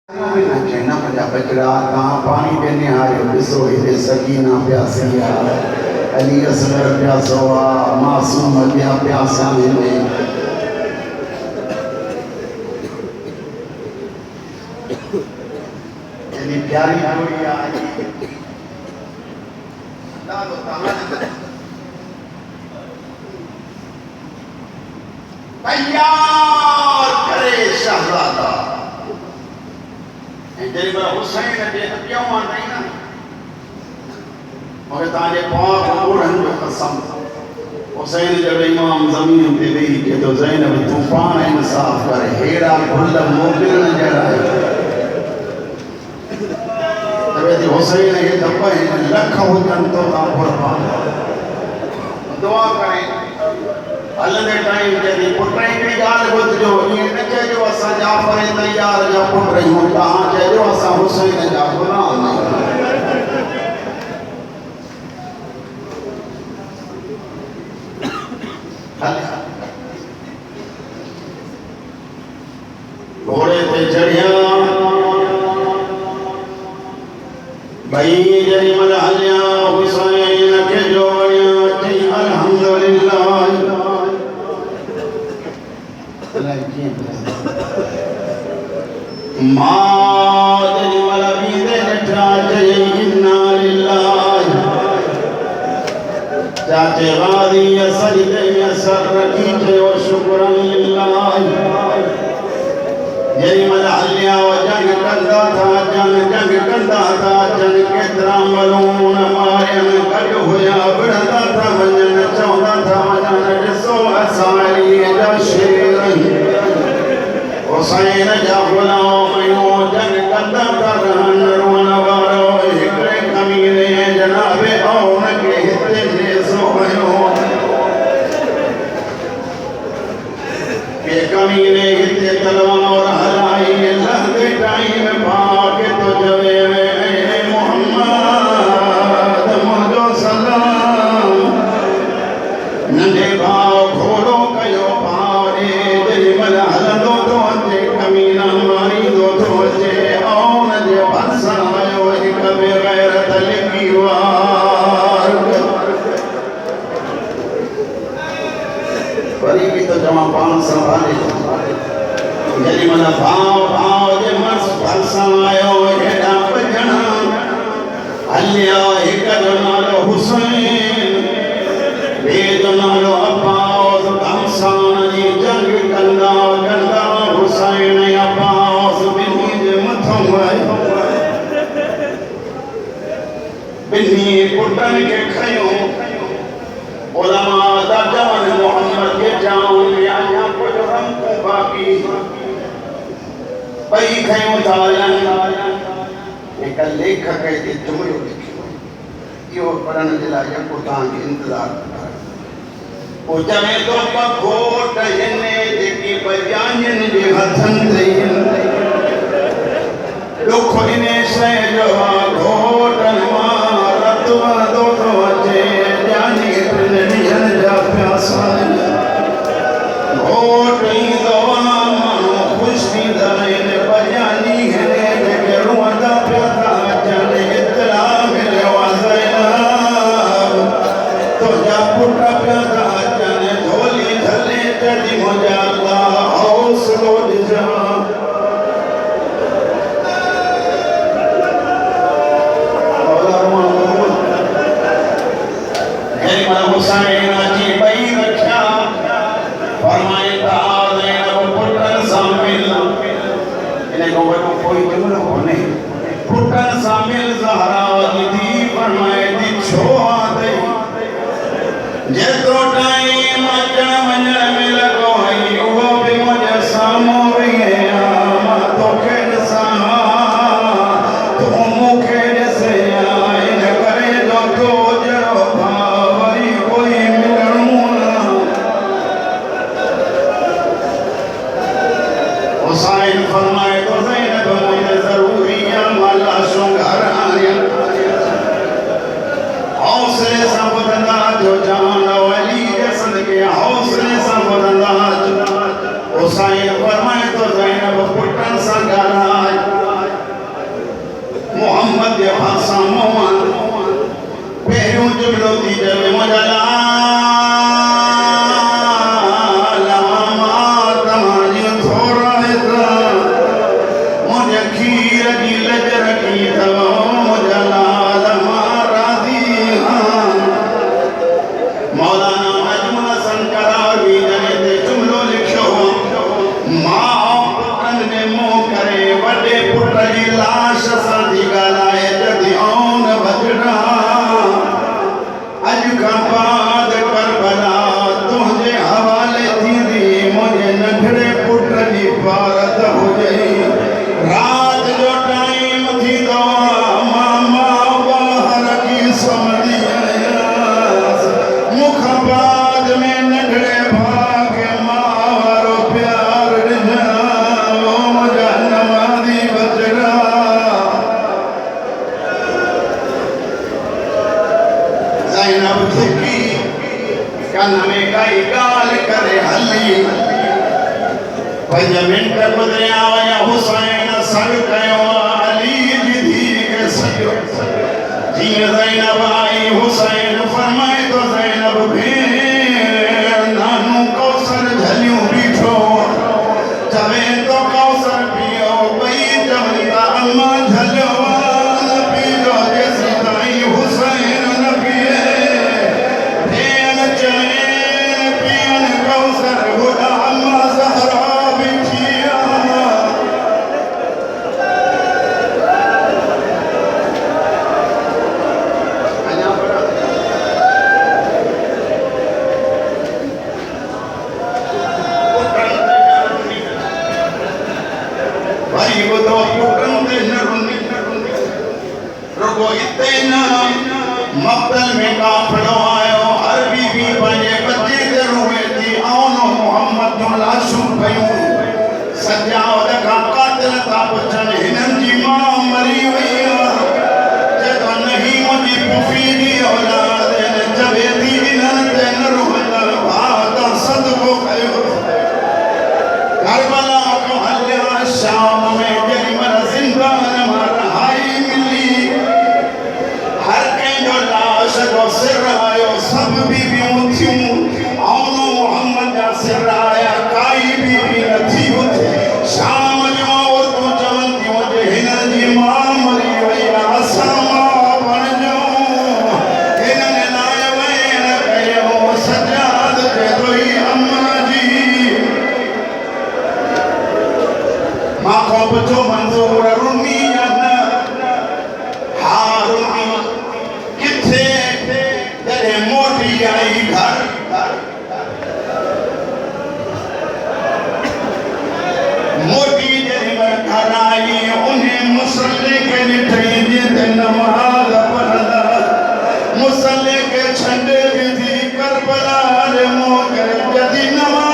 कहना पंजा बचड़ा कहाँ पानी देने आए बिसो हिते सकीना प्यासिया अली असगर प्यासोआ मासूम अलिया प्यासा में यानी प्यारी जोड़ी आई अल्लाह तो तैयार करे शहजादा Hyderi Hussain ने क्यों मान नहीं ना मगर ताजे पाक उड़न जो कसम हुसैन जब इमाम जमीन पे गई कि तो ज़ैनब तूफान इंसाफ कर हेरा भुल्ला मोबिल न जराए तबे दी हुसैन ये दब्बा है लख हो जन तो तापुर पान दुआ करें हलंदे टाइम जदी पुटई की गाल बुध जो ये न चयो असा जाफर तैयार जा पुट रही हूं कहां चयो असा हुसैन जा गुलाम घोड़े पे चढ़िया भाई जरी मल हलिया हुसैन के जोड़िया थी अल्हम्दुलिल्लाह मादरी मलबी दे चाचे इन्ना लिल्लाह चाचे गादी सजदे में सर रखी थे और शुक्रन लिल्लाह जरी मल हलिया जंग कंदा था जंग के द्रामलून मारन कट होया बड़दा था वजन चौदा था वजन जिसो असारी जा शेर हुसैन जा गुलाम यो जंग कंदा था रहन रोन वारो एकरे कमीने जनाबे औन के हिते ने सोयो के कमीने हिते तलवार हलाई लहदे टाइम पाक तो जवे मोहम्मद मुझो सलाम नंदे भाव घोड़ो कयो पारे जरी मल हलंदो तो अचे कमीना मारी दो तो अचे औन जे भरसा आयो हिक बेगैरत लिखी वार वरी भी तो जमा पान संभाले जरी मल भाव जे मस भरसा आयो हेडा बजना हलिया हिक जो नालो हुसैन बे जो नालो अब्बास घमसान जी जंग कंदा हुसैन अब्बास बिन्ही जे मथों आयो बिन्ही पुटन के खयो उलमा दा जवान मोहम्मद के जाऊं में आया कुछ हम को बाकी पई खयो तालन एक लेखक है जुमलो लिखियो यो पढ़न जे लाइ को तां के इंतजार ओ चवे तो पखोट हिने जेकी बजानन जे हथन ते दुख इने शय जो घोटन मारत दो तो अचे जानी त्रिनियन जा प्यासा घोट ई दवा मानो खुशी दाइन बजानी है के रुंदा प्यासा जाने इतला मिले वाज़ैना तो जा पुट प्यासा जाने ढोली झले चढ़ी मुझा अल्लाह हौसलो दिजा हुसैन जी बई रखा फरमाए ता ज़ैनब पुटन सामिल इने को वडो कोई जुमलो कोने पुटन सामिल ज़हरा दी फरमाए दी छो आदे जेतो टाइम अचण वञण में लगो है वो भी मुझे सामो वे मां तोखे ॾिसां तू मूंखे ॾिसे इन करे जो तो जड़ो भावरी कोई मिलणो हुसैन फरमाए तो ज़ैनब मुझे ज़रूरी है माला शृंगार आर्यन हौसले सां ॿुधंदा जो जान वली के सदके हौसले सां ॿुधंदा जब मुझला हुसैन सर कयो अली जी धी के सजो जीअं ज़ैनब आई हुसैन फरमाए तो ज़ैनब भेण नानू कौसर झलियूं बीठो चवे तो कौसर पियो ॿई चवनि था अम्मा झलियो न पीजो जेसि ताईं हुसैन न पिए भेण चवे पियनि कौसर होॾा अम्मा ज़हरा मक्तल में काफिलो आयो हर बीबी पंहिंजे बच्चे ते रोए थी आउनो मोहम्मद जूं लाशूं पयूं सजावत खां कातिल था पुछनि हिननि जी मां मरी वई चए थो नहीं मुंहिंजी पुफी जी औलाद चवे थी इन्हनि ते न रोअंदड़ भाउ त सदको कयो करबला खां हलिया शाम में जेॾी महिल ज़िंदान मां रहाई मिली हर कंहिंजो लाश जो सिर आयो सब बीबियूं थियूं आउनो मोहम्मद जा सिर आया काई बीबी न थी उथे शाम जो औरतूं चवनि थियूं जे हिननि जी मां मरी वई आहे असां मां बणिजो हिननि लाइ वेण कयो सजाद चए थो ही अम्मा जी मां खां पुछो मंज़ूर रुनी या न हा रुनी किथे जॾहिं मोटी आई घर मोटी जॾहिं घर आई उन्हें मुसल्ले के ॾिठई जिते नमाज़ पढ़ंदा मुसल्ले के छंडे विधी करबला रे मोह करे जॾहिं नमाज़